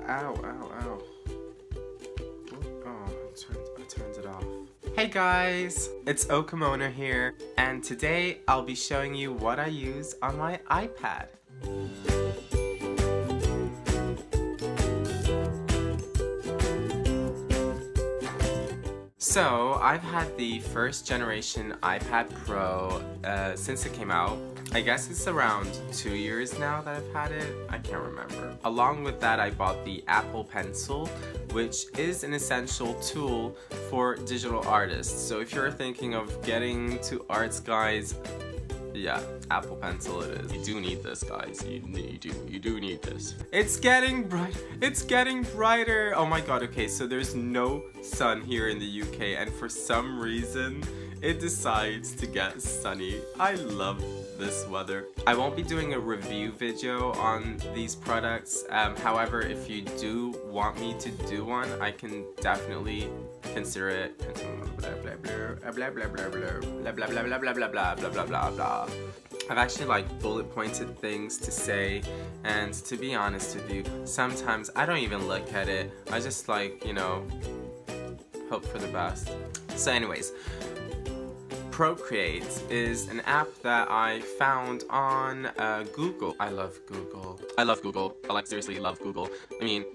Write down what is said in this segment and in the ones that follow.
Ow, ow, ow. Oh, I turned it off. Hey guys, it's Okamona here, and today I'll be showing you what I use on my iPad. So, I've had the first generation iPad Pro since it came out. I guess it's around 2 years now that I've had it. I can't remember. Along with that, I bought the Apple Pencil, which is an essential tool for digital artists. So if you're thinking of getting to arts, guys, yeah, Apple Pencil it is. You do need this, guys. You do need this. It's getting bright. It's getting brighter. Oh my god, okay, so there's no sun here in the UK, and for some reason, it decides to get sunny. I love this weather. I won't be doing a review video on these products. However, if you do want me to do one, I can definitely consider it. I've actually like bullet pointed things to say, and to be honest with you, sometimes I don't even look at it. I just like, you know, hope for the best. So anyways, Procreate is an app that I found on Google. I love Google. I love Google. I like seriously love Google. I mean,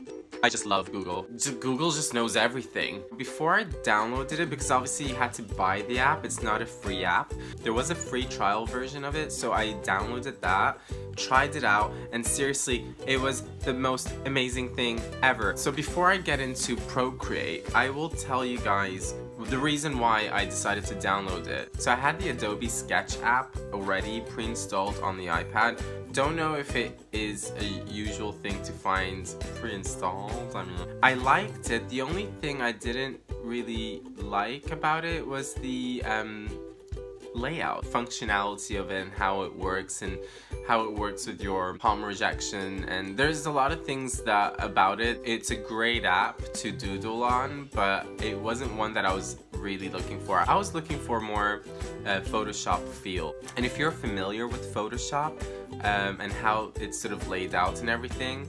I just love Google. Google just knows everything. Before I downloaded it, because obviously you had to buy the app, it's not a free app. There was a free trial version of it, so I downloaded that, tried it out, and seriously, it was the most amazing thing ever. So before I get into Procreate, I will tell you guys the reason why I decided to download it. So I had the Adobe Sketch app already pre-installed on the iPad. Don't know if it is a usual thing to find pre-installed. I mean, I liked it. The only thing I didn't really like about it was the layout, functionality of it, and how it works with your palm rejection. And there's a lot of things that about it. It's a great app to doodle on, but it wasn't one that I was really looking for. I was looking for more Photoshop feel. And if you're familiar with Photoshop and how it's sort of laid out and everything,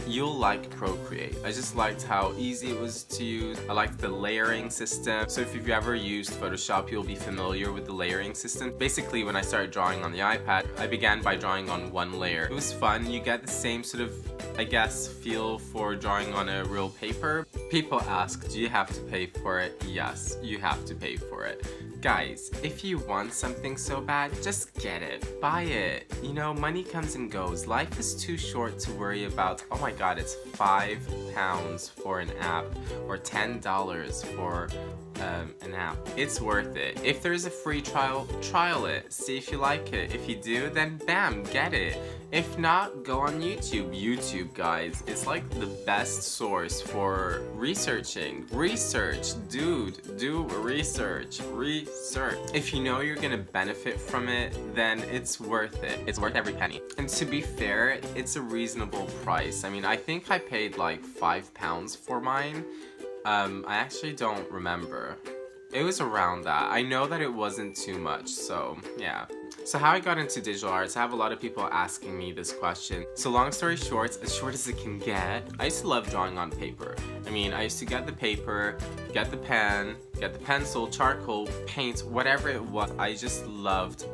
you'll like Procreate. I just liked how easy it was to use. I liked the layering system. So if you've ever used Photoshop, you'll be familiar with the layering system. Basically, when I started drawing on the iPad, I began by drawing on one layer. It was fun. You get the same sort of, I guess, feel for drawing on a real paper. People ask, do you have to pay for it? Yes, you have to pay for it. Guys, if you want something so bad, just get it. Buy it. You know, money comes and goes. Life is too short to worry about, oh my god, it's £5 for an app or $10 for an app. It's worth it. If there's a free trial it. See if you like it. If you do, then bam, get it. If not, go on YouTube. YouTube, guys, it's like the best source for researching. Research, dude, do research. If you know you're gonna benefit from it, then it's worth it. It's worth every penny. And to be fair, it's a reasonable price. I mean, I think I paid like £5 for mine. I actually don't remember. It was around that. I know that it wasn't too much, so yeah. So how I got into digital arts, I have a lot of people asking me this question. So long story short as it can get, I used to love drawing on paper. I mean, I used to get the paper, get the pen, get the pencil, charcoal, paint, whatever it was. I just loved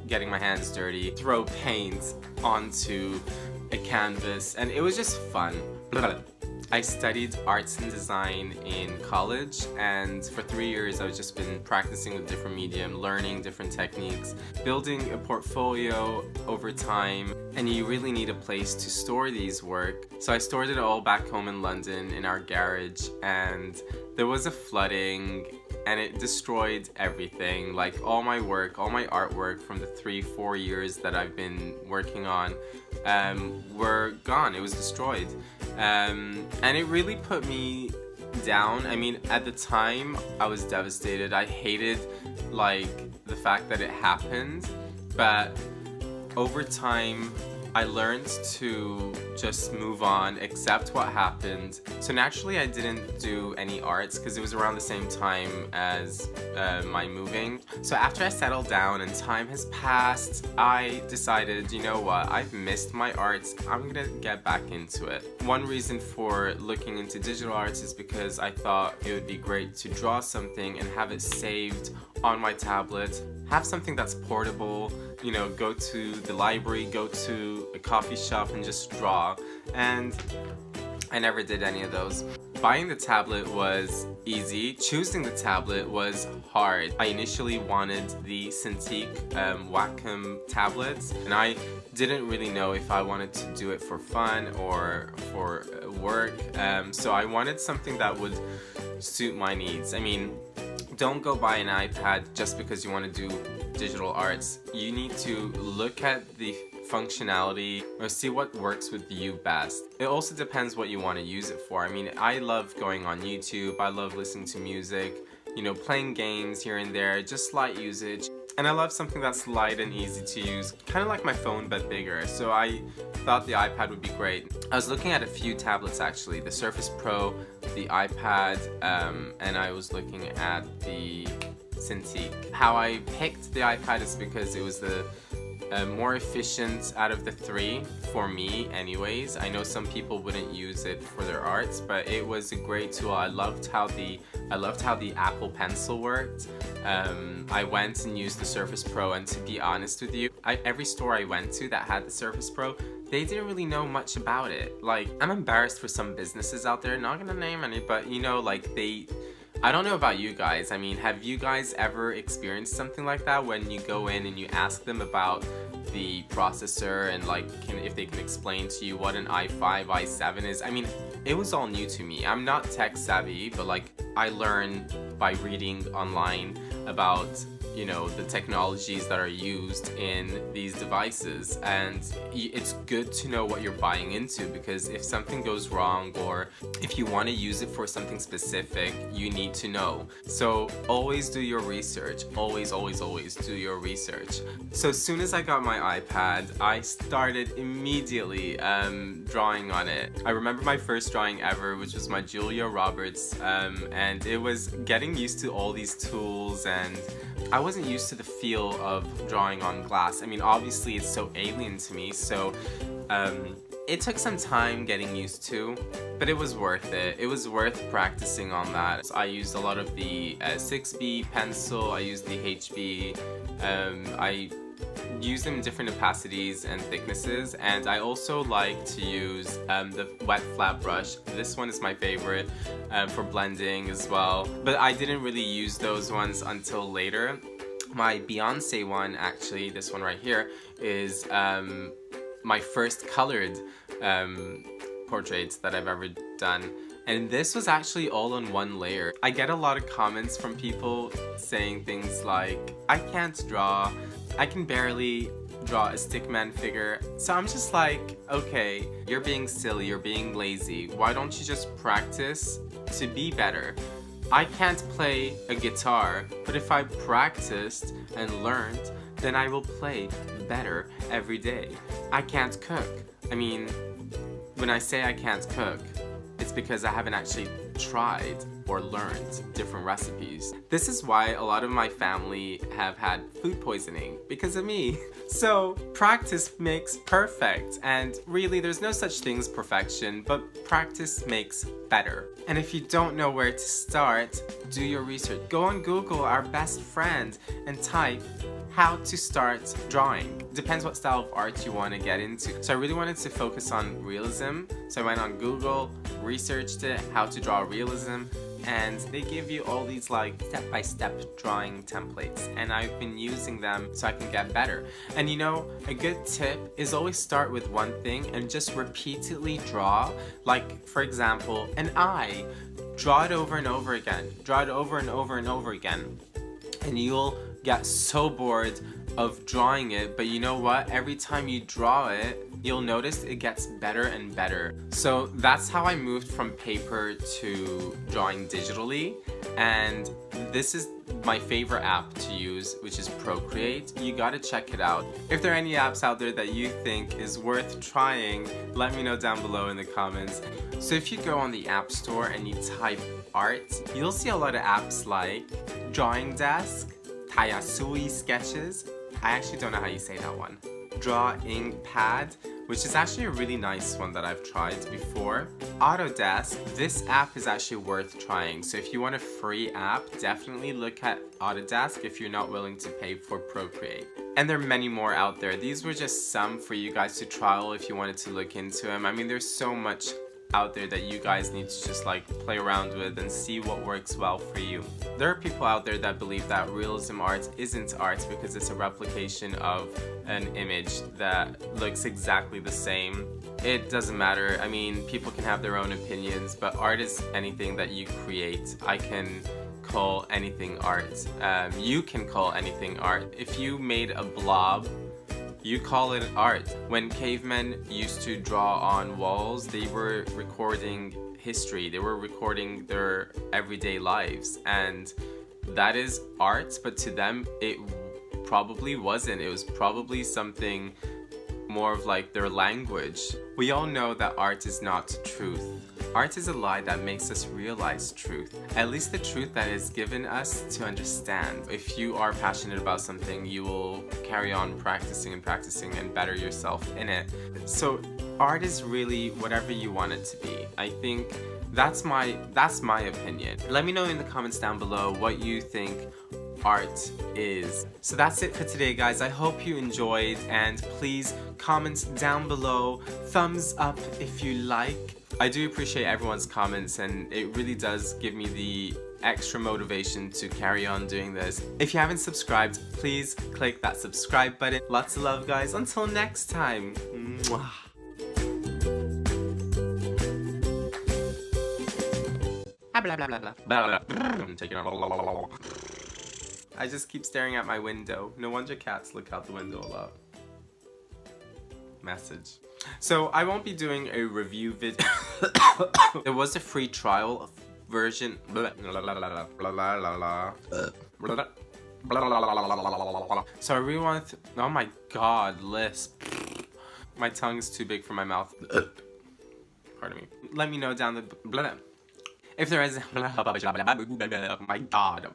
getting my hands dirty, throw paint onto a canvas, and it was just fun. I studied arts and design in college, and for 3 years I've just been practicing with different medium, learning different techniques, building a portfolio over time, and you really need a place to store these work. So I stored it all back home in London in our garage, and there was a flooding and it destroyed everything. Like all my work, all my artwork from the 3-4 years that I've been working on were gone. It was destroyed. And it really put me down. I mean, at the time, I was devastated. I hated, like, the fact that it happened. But over time, I learned to just move on, accept what happened. So naturally I didn't do any arts because it was around the same time as my moving. So after I settled down and time has passed, I decided, you know what, I've missed my arts, I'm gonna get back into it. One reason for looking into digital arts is because I thought it would be great to draw something and have it saved on my tablet, have something that's portable, you know, go to the library, go to a coffee shop and just draw. And I never did any of those. Buying the tablet was easy. Choosing the tablet was hard. I initially wanted the Cintiq Wacom tablets, and I didn't really know if I wanted to do it for fun or for work. So I wanted something that would suit my needs. I mean, don't go buy an iPad just because you want to do digital arts. You need to look at the functionality or see what works with you best. It also depends what you want to use it for. I mean, I love going on YouTube, I love listening to music, you know, playing games here and there, just light usage. And I love something that's light and easy to use, kind of like my phone but bigger. So I thought the iPad would be great. I was looking at a few tablets actually, the Surface Pro, the iPad, and I was looking at the Cintiq. How I picked the iPad is because it was the more efficient out of the three, for me anyways. I know some people wouldn't use it for their arts, but it was a great tool. I loved how the Apple Pencil worked. I went and used the Surface Pro, and to be honest with you, every store I went to that had the Surface Pro, they didn't really know much about it. Like, I'm embarrassed for some businesses out there, not gonna name any, but you know, like I don't know about you guys. I mean, have you guys ever experienced something like that when you go in and you ask them about the processor and like if they can explain to you what an i5, i7 is? I mean, it was all new to me. I'm not tech savvy, but like I learn by reading online about, you know, the technologies that are used in these devices, and it's good to know what you're buying into, because if something goes wrong or if you want to use it for something specific, you need to know. So always do your research. Always do your research. So as soon as I got my iPad, I started immediately drawing on it. I remember my first drawing ever, which was my Julia Roberts, and it was getting used to all these tools, and I wasn't used to the feel of drawing on glass. I mean, obviously it's so alien to me, so it took some time getting used to, but it was worth it. It was worth practicing on that. So I used a lot of the 6B pencil, I used the HB, I used them in different opacities and thicknesses, and I also like to use the wet flat brush. This one is my favorite for blending as well, but I didn't really use those ones until later. My Beyonce one, actually, this one right here, is my first colored portraits that I've ever done. And this was actually all on one layer. I get a lot of comments from people saying things like, I can't draw, I can barely draw a stickman figure. So I'm just like, okay, you're being silly, you're being lazy. Why don't you just practice to be better? I can't play a guitar, but if I practiced and learned, then I will play better every day. I can't cook. I mean, when I say I can't cook, it's because I haven't actually tried or learned different recipes. This is why a lot of my family have had food poisoning, because of me. So practice makes perfect, and really there's no such thing as perfection, but practice makes better. And if you don't know where to start, do your research. Go on Google, our best friend, and type how to start drawing. Depends what style of art you want to get into. So I really wanted to focus on realism, so I went on Google, researched it, how to draw realism, and they give you all these like step-by-step drawing templates, and I've been using them so I can get better. And you know, a good tip is always start with one thing and just repeatedly draw. Like, for example, an eye. Draw it over and over again. Draw it over and over and over again. And you'll get so bored of drawing it, but you know what? Every time you draw it, you'll notice it gets better and better. So that's how I moved from paper to drawing digitally, and this is my favorite app to use, which is Procreate. You gotta check it out. If there are any apps out there that you think is worth trying, let me know down below in the comments. So if you go on the App Store and you type art, you'll see a lot of apps like Drawing Desk, Tayasui Sketches, I actually don't know how you say that one, Drawing Pad, which is actually a really nice one that I've tried before. Autodesk, this app is actually worth trying. So if you want a free app, definitely look at Autodesk if you're not willing to pay for Procreate. And there are many more out there. These were just some for you guys to trial if you wanted to look into them. I mean, there's so much out there that you guys need to just like play around with and see what works well for you. There are people out there that believe that realism art isn't art because it's a replication of an image that looks exactly the same. It doesn't matter. I mean, people can have their own opinions, but art is anything that you create. I can call anything art. You can call anything art. If you made a blob, you call it art. When cavemen used to draw on walls, they were recording history. They were recording their everyday lives, and that is art, but to them it probably wasn't. It was probably something more of like their language. We all know that art is not truth. Art is a lie that makes us realize truth, at least the truth that is given us to understand. If you are passionate about something, you will carry on practicing and better yourself in it. So art is really whatever you want it to be. I think that's my opinion. Let me know in the comments down below what you think art is. So that's it for today, guys. I hope you enjoyed, and please comment down below, thumbs up if you like. I do appreciate everyone's comments, and it really does give me the extra motivation to carry on doing this. If you haven't subscribed, please click that subscribe button. Lots of love, guys. Until next time. Mwah. Blah blah blah blah blah. I just keep staring at my window. No wonder cats look out the window a lot. Message. So I won't be doing a review video. There was a free trial version. So I really want to. Oh my god, lisp. My tongue is too big for my mouth. Pardon me. Let me know down the. If there is. Oh my god.